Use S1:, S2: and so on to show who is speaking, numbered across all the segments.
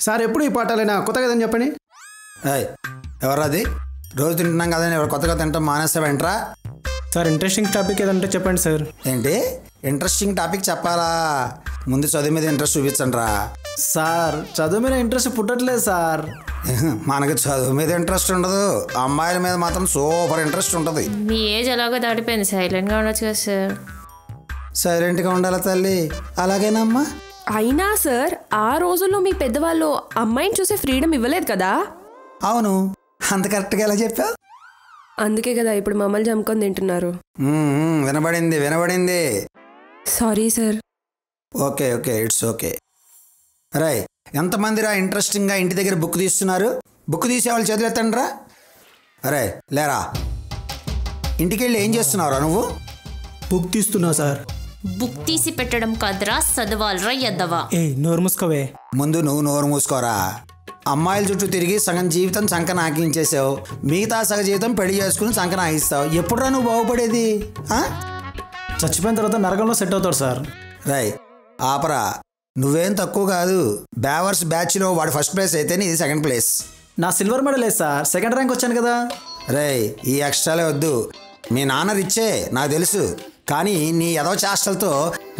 S1: Sir ఎప్పుడు ఈ పాఠాలైనా కొత్త కదని చెప్పండి.
S2: ఎవరది? రోజు తింటున్నాం కదని ఎవరు కొత్తగా తింటాం మానేస్తావేంట్రా?
S1: సార్ ఇంట్రెస్టింగ్ టాపిక్ ఏదంటే చెప్పండి సార్.
S2: ఏంటి ఇంట్రెస్టింగ్ టాపిక్ చెప్పాలా? ముందు చదువు మీద ఇంట్రెస్ట్ చూపించండి రా.
S1: సార్ చదువు మీద ఇంట్రెస్ట్ పుట్టట్లేదు సార్.
S2: మనకి చదువు మీద ఇంట్రెస్ట్ ఉండదు, అమ్మాయిల మీద మాత్రం సూపర్ ఇంట్రెస్ట్ ఉంటుంది.
S3: మీ ఏజ్ అలాగే దాటిపోయింది, సైలెంట్గా ఉండొచ్చు కదా సార్.
S2: సైలెంట్గా ఉండాలా తల్లి? అలాగేనమ్మా.
S4: అయినా సార్ ఆ రోజుల్లో మీ పెద్దవాళ్ళు అమ్మాయిని చూసే ఫ్రీడమ్ ఇవ్వలేదు కదా.
S2: అవును, అంత కరెక్ట్గా ఎలా చెప్పావు?
S4: అందుకే కదా ఇప్పుడు మమ్మల్ని చంపుకొని తింటున్నారు.
S2: వినబడింది వినబడింది.
S4: Sorry sir.
S2: Okay okay, it's okay. రై, ఎంతమందిరా ఇంట్రెస్టింగ్గా ఇంటి దగ్గర బుక్ తీస్తున్నారు? బుక్ తీసేవాళ్ళు చేతులు ఎత్తండి రా. అరే లేరా, ఇంటికి వెళ్ళి ఏం చేస్తున్నావురా నువ్వు?
S1: బుక్ తీస్తున్నా సార్.
S3: బుక్ తీసి పెట్టడం కదరా, చదవాలరా ఎద్దవా.
S1: నోరు మూసుకోవే.
S2: ముందు నువ్వు నోరు మూసుకోరా. అమ్మాయిల చుట్టూ తిరిగి సగం జీవితం సంకన ఆకించేసావు, మిగతా సగ జీవితం పెళ్లి చేసుకుని సంకన ఆగిస్తావు. ఎప్పుడురా నువ్వు బాగుపడేది?
S1: చచ్చిపోయిన తర్వాత నరకంలో సెట్ అవుతాడు సార్.
S2: రై ఆపరా, నువ్వేం తక్కువ కాదు. బ్యావర్స్ బ్యాచ్లో వాడు ఫస్ట్ ప్లేస్ అయితే ఇది సెకండ్ ప్లేస్.
S1: నా సిల్వర్ మెడల్ లేదు సార్, సెకండ్ ర్యాంక్ వచ్చాను కదా.
S2: రై ఈ ఎక్స్ట్రాలే వద్దు. మీ నాన్న రిచ్చే నాకు తెలుసు, కానీ నీ ఎదవ చేష్టలతో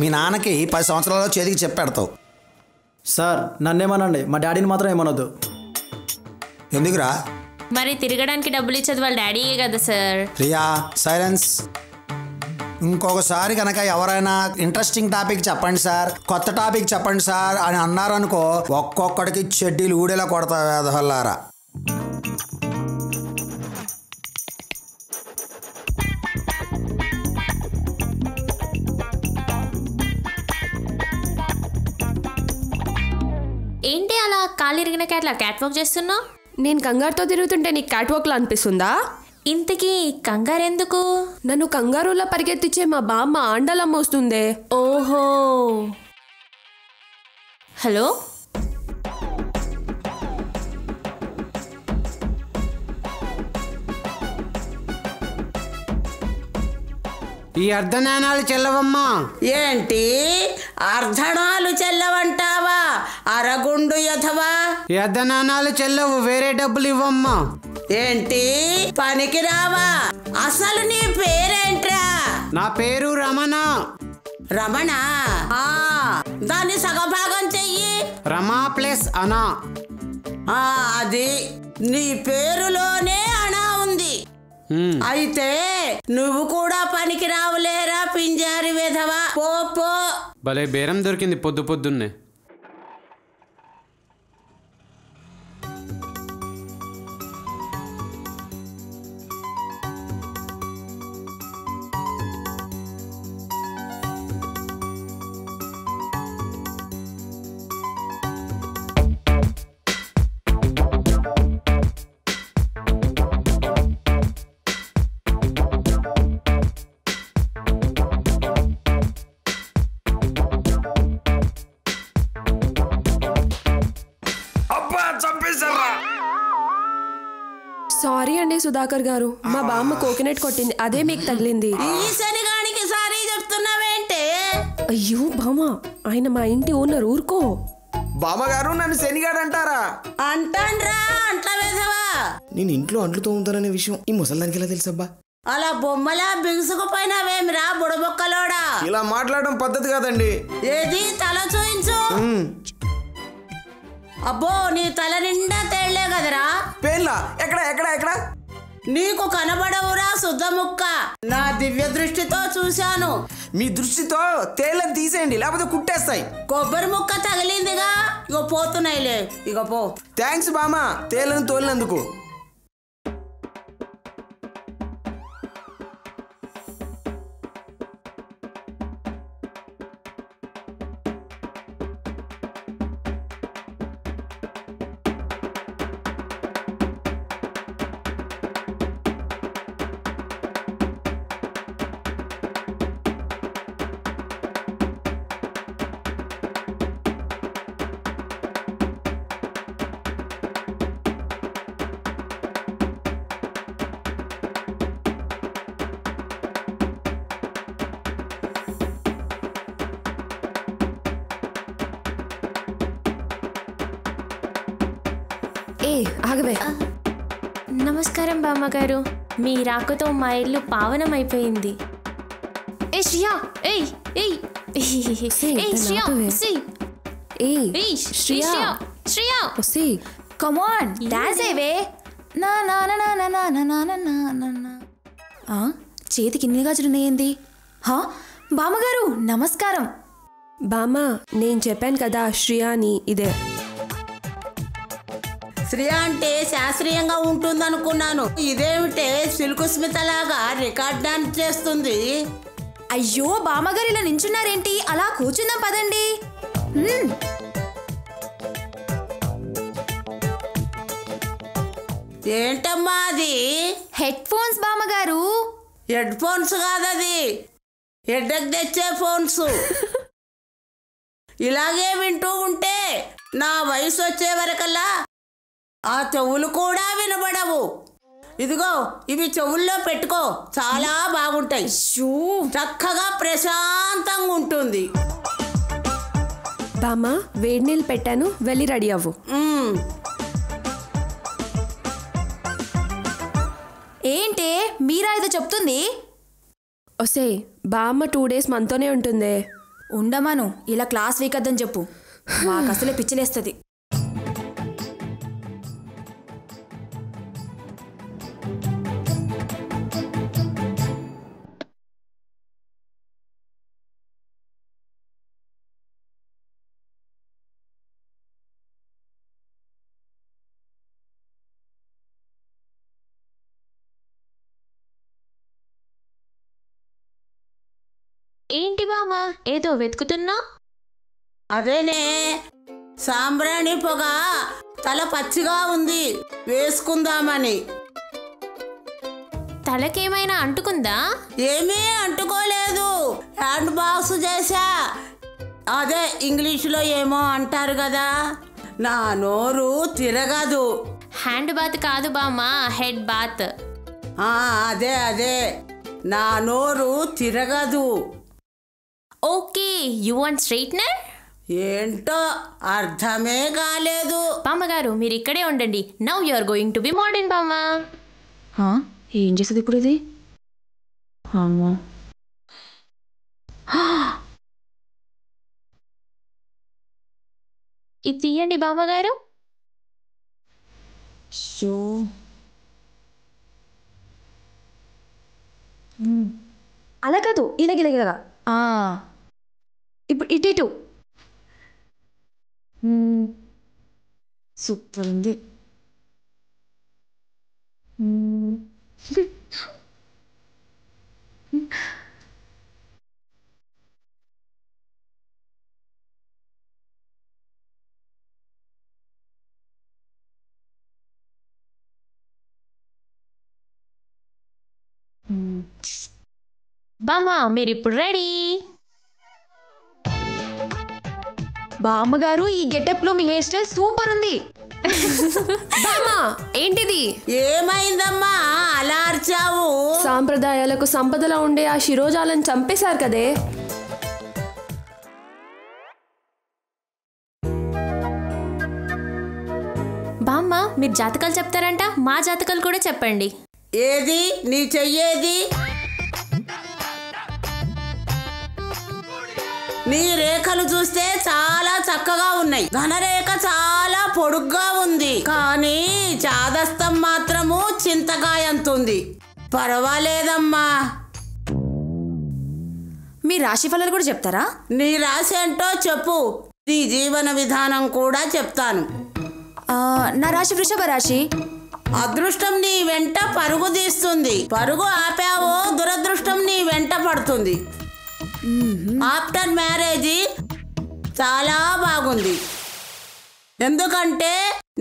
S2: మీ నాన్నకి 10 సంవత్సరాల్లో చేతికి చెప్పెడతావు.
S1: సార్ నన్నేమనండి, మా డాడీని మాత్రం ఏమనొద్దు.
S2: ఎందుకురా?
S3: మరి తిరగడానికి డబ్బులు ఇచ్చేది వాళ్ళ డాడీయే కదా సార్.
S2: ప్రియా సైలెన్స్. ఇంకొకసారి కనుక ఎవరైనా ఇంట్రెస్టింగ్ టాపిక్ చెప్పండి సార్, కొత్త టాపిక్ చెప్పండి సార్ అని అన్నారనుకో, ఒక్కొక్కడికి చెడ్డీలు ఊడేలా కొడతా వేదహల్లారా.
S3: ఏంటి అలా కాలిరిగిన అట్లా క్యాట్ వాక్ చేస్తున్నావు?
S4: నేను కంగారుతో తిరుగుతుంటే నీకు క్యాట్ వాక్లా అనిపిస్తుందా?
S3: ఇంతకీ కంగారు ఎందుకు?
S4: నన్ను కంగారులా పరిగెత్తించే మా బామ్మ ఆండలమ్మ వస్తుందే.
S3: ఓహో, హలో.
S5: ఈ అర్ధనాణాలు చెల్లవమ్మా.
S6: ఏంటి అర్ధనాలు చెల్లవంటావా? అరగుండు యథవా.
S5: ఈ అర్ధనాణాలు చెల్లవు, వేరే డబ్బులు ఇవ్వమ్మా.
S6: ఏంటి పనికి రావా? అసలు నీ పేరేంట్రా?
S5: నా పేరు రమణ.
S6: రమణ? దాన్ని సగభాగం చెయ్యి.
S5: రమా ప్లస్ అనా.
S6: అది నీ పేరులోనే అనా ఉంది. అయితే నువ్వు కూడా పనికి రావులేరా పింజారి విధవా. పో.
S5: భలే బేరం దొరికింది పొద్దు పొద్దున్నే.
S4: సారీ అండి సుధాకర్ గారు, మా బామ్మ కోకోనట్ కొట్టింది, అదే మీకు తగిలింది.
S6: ఈ శనిగానికి సారీ చెప్తున్నావేంటే?
S4: అయ్యో బామ్మ, ఆయన మా ఇంటి ఓనర్, ఊరుకో.
S7: బామ్మగారు నన్ను శనిగాడు అంటారా?
S6: అంటాండ్రా అంట్ల విధవా.
S7: నేను ఇంట్లో అంట్లు తోముతాననే విషయం ఈ ముసల్దానికి ఎలా తెలుసబ్బా?
S6: అలా బొమ్మలా బిగుసుకుపోయినావేమిరా బుడబొక్కలోడా.
S7: ఇలా మాట్లాడడం పద్ధతి కాదండి.
S6: ఏది తల చూయించు. అబ్బో నీ తల నిండా తేళ్లే కదరా.
S7: పేర్లా? ఎక్కడ ఎక్కడ ఎక్కడ?
S6: నీకు కనబడవురా శుద్ధ ముక్క. నా దివ్య దృష్టితో చూశాను.
S7: మీ దృష్టితో తేళ్ళని తీసేయండి, లేకపోతే కుట్టేస్తాయి.
S6: కొబ్బరి ముక్క తగిలిందిగా, ఇగో పోతున్నాయిలే. ఇగో పో.
S7: థ్యాంక్స్ బామ్మ, తేళ్ళను తోలినందుకు.
S4: ఏ ఆగవే.
S3: నమస్కారం బామ్మగారు. మీ రాకతో మా ఇల్లు పావనమైపోయింది. ఏ శ్రియా, ఏయ్ ఏయ్ ఏయ్ శ్రియా,
S4: ఏ శ్రియా,
S3: శ్రియా
S4: వస్తే
S8: కమ్ ఆన్ డాన్స్ ఏవే. నా నా నా నా నా నా నా నా నా నా. చేతికి ఇన్ని గాజులున్నాయేంది? బామ్మగారు నమస్కారం.
S4: బామ్మ, నేను చెప్పాను కదా శ్రియా అని, ఇదే.
S6: శ్రియ అంటే శాస్త్రీయంగా ఉంటుందనుకున్నాను. ఇదేమిటే సిల్కు స్మితలాగా రికార్డ్ డాన్స్ చేస్తుంది.
S8: అయ్యో బామ్మగారు ఇలా నించున్నారేంటి? అలా కూర్చుందాం పదండి.
S6: ఏంటమ్మా అది?
S8: హెడ్ ఫోన్స్ బామ్మగారు.
S6: హెడ్ ఫోన్స్ కాదది, హెడ్కి తెచ్చే ఫోన్స్. ఇలాగే వింటూ ఉంటే నా వయసు వచ్చే వరకల్లా ఆ చెవులు కూడా వినబడవు. ఇదిగో ఇవి చెవుల్లో పెట్టుకో, చాలా బాగుంటాయి. చక్కగా ప్రశాంతంగా ఉంటుంది.
S4: బామ్మ, వేడి నీళ్ళు పెట్టాను, వెళ్ళి రెడీ అవ్వు.
S8: ఏంటే మీరా ఏదో చెప్తుంది?
S4: వస్తే బామ్మ 2 days మనతోనే ఉంటుందే.
S8: ఉండమాను, ఇలా క్లాస్ వీక్ అద్దని చెప్పు. మాకు అసలే పిచ్చిలేస్తుంది.
S3: ఏంటి బామ్మ ఏదో వెతుకుతున్నా?
S6: అదేనే, సాంబ్రాణి పొగ తల పచ్చిగా ఉంది, వేసుకుందామని.
S3: తలకేమైనా అంటుకుందా?
S6: ఏమీ అంటుకోలేదు, హ్యాండ్ బాక్స్ చేశా. అదే ఇంగ్లీష్లో ఏమో అంటారు కదా, నా నోరు తిరగదు.
S3: హ్యాండ్ బాత్ కాదు బామ్మ, హెడ్ బాత్.
S6: అదే అదే, నా నోరు తిరగదు.
S3: Okay, you want straightener?
S6: ఏంటో అర్థమే కాలేదు.
S3: బామ్మగారు మీరు ఇక్కడే ఉండండి. Now you are going to be modern బామ్మ.
S8: ఏం చేస్తుంది ఇప్పుడు ఇది? అమ్మో,
S3: ఇది తీయండి బామ్మగారు.
S8: అలా కాదు, ఇలాగ ఇప్పుడు ఇటు సూపర్ ఉంది.
S3: బామ్మ మీరు ఇప్పుడు రెడీ.
S8: బామ్మగారు ఈ గెటప్ లో మీ హెయిర్ స్టైల్ సూపర్ ఉంది.
S4: బామ్మ, ఏంటిది?
S6: ఏమైందమ్మా అలా అరిచావు?
S4: సాంప్రదాయాలకు సంపదలో ఉండే ఆ శిరోజాలను చంపేశారు కదే.
S3: బామ్మ మీరు జాతకాలు చెప్తారంట, మా జాతకాలు కూడా చెప్పండి.
S6: ఏది నీ చెయ్యేది? నీ రేఖలు చూస్తే చాలా చక్కగా ఉన్నాయి. ఘనరేఖ చాలా పొడుగ్గా ఉంది, కానీ చాదస్తం మాత్రము చింతకాయంతుంది. పర్వాలేదమ్మా.
S8: మీ రాశి ఫలాలు కూడా చెప్తారా?
S6: నీ రాశి ఏంటో చెప్పు, నీ జీవన విధానం కూడా చెప్తాను.
S8: నా రాశి వృషభ రాశి.
S6: అదృష్టం నీ వెంట పరుగు తీస్తుంది. పరుగు ఆపావో దురదృష్టం నీ వెంట పడుతుంది. ఆఫ్టర్ మ్యారేజ్ చాలా బాగుంది. ఎందుకంటే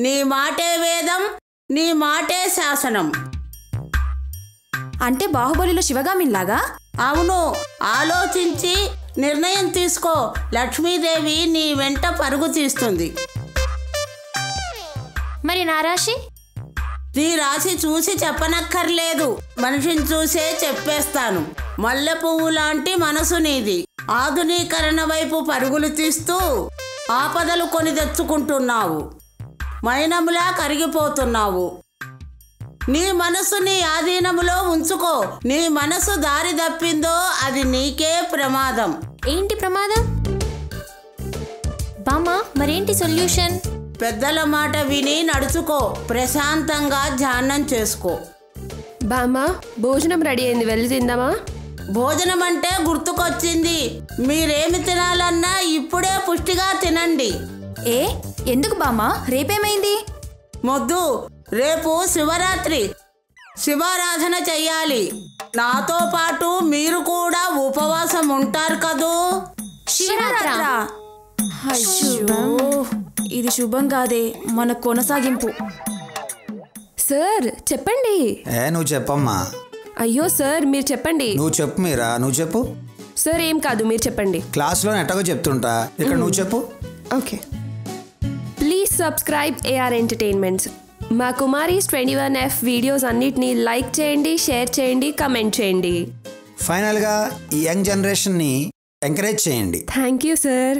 S6: నీ మాటే వేదం, నీ మాటే శాసనం.
S8: అంటే బాహుబలిలో శివగామిలాగా?
S6: అవును, ఆలోచించి నిర్ణయం తీసుకో. లక్ష్మీదేవి నీ వెంట పరుగు తీస్తుంది.
S3: మరి నా రాశి?
S6: నీ రాశి చూసి చెప్పనక్కర్లేదు, మనిషిని చూసే చెప్పేస్తాను. మల్లె పువ్వు లాంటి మనసు నీది. ఆధునీకరణ వైపు పరుగులు తీస్తూ ఆపదలు కొని తెచ్చుకుంటున్నావు. మైనములా కరిగిపోతున్నావు. నీ మనసుని ఆధీనములో ఉంచుకో. నీ మనసు దారి తప్పిందో అది నీకే ప్రమాదం.
S3: ఏంటి ప్రమాదం? బామ్మ మరేంటి సొల్యూషన్?
S6: పెద్దల మాట విని నడుచుకో. ప్రశాంతంగా ధ్యానం చేసుకో.
S4: బామ్మ భోజనం రెడీ అయింది, వెళ్ళి తిందామా?
S6: భోజనం అంటే గుర్తుకొచ్చింది. మీరేమి తినాలన్నా ఇప్పుడే పుష్టిగా తినండి.
S8: ఏ ఎందుకు బామ్మ, రేపేమైంది?
S6: మొద్దు, రేపు శివరాత్రి. శివారాధన చెయ్యాలి. నాతో పాటు మీరు కూడా ఉపవాసం ఉంటారు కదూ.
S8: శివరాత్రా? అయ్యో, ఇది శుభం కాదే, మన కొనసాగింపు.
S4: సార్ చెప్పండి.
S2: నువ్వు చెప్పమ్మా.
S4: అయ్యో సార్ మీరు చెప్పండి.
S2: నువ్వు చెప్పు మీరా, నువ్వు చెప్పు.
S4: సార్ ఏం కాదు, మీరు చెప్పండి.
S2: క్లాస్లో ఎట్టగో చెప్తుంటా, ఇక్కడ నువ్వు చెప్పు.
S4: Okay. Please subscribe A R entertainments. మా కుమారీస్ 21F వీడియోస్ అన్నిటినీ లైక్ చేయండి, షేర్ చేయండి, కమెంట్ చేయండి.
S2: ఫైనల్గా ఈ యంగ్ జనరేషన్ని ఎంకరేజ్ చేయండి.
S4: Thank you sir.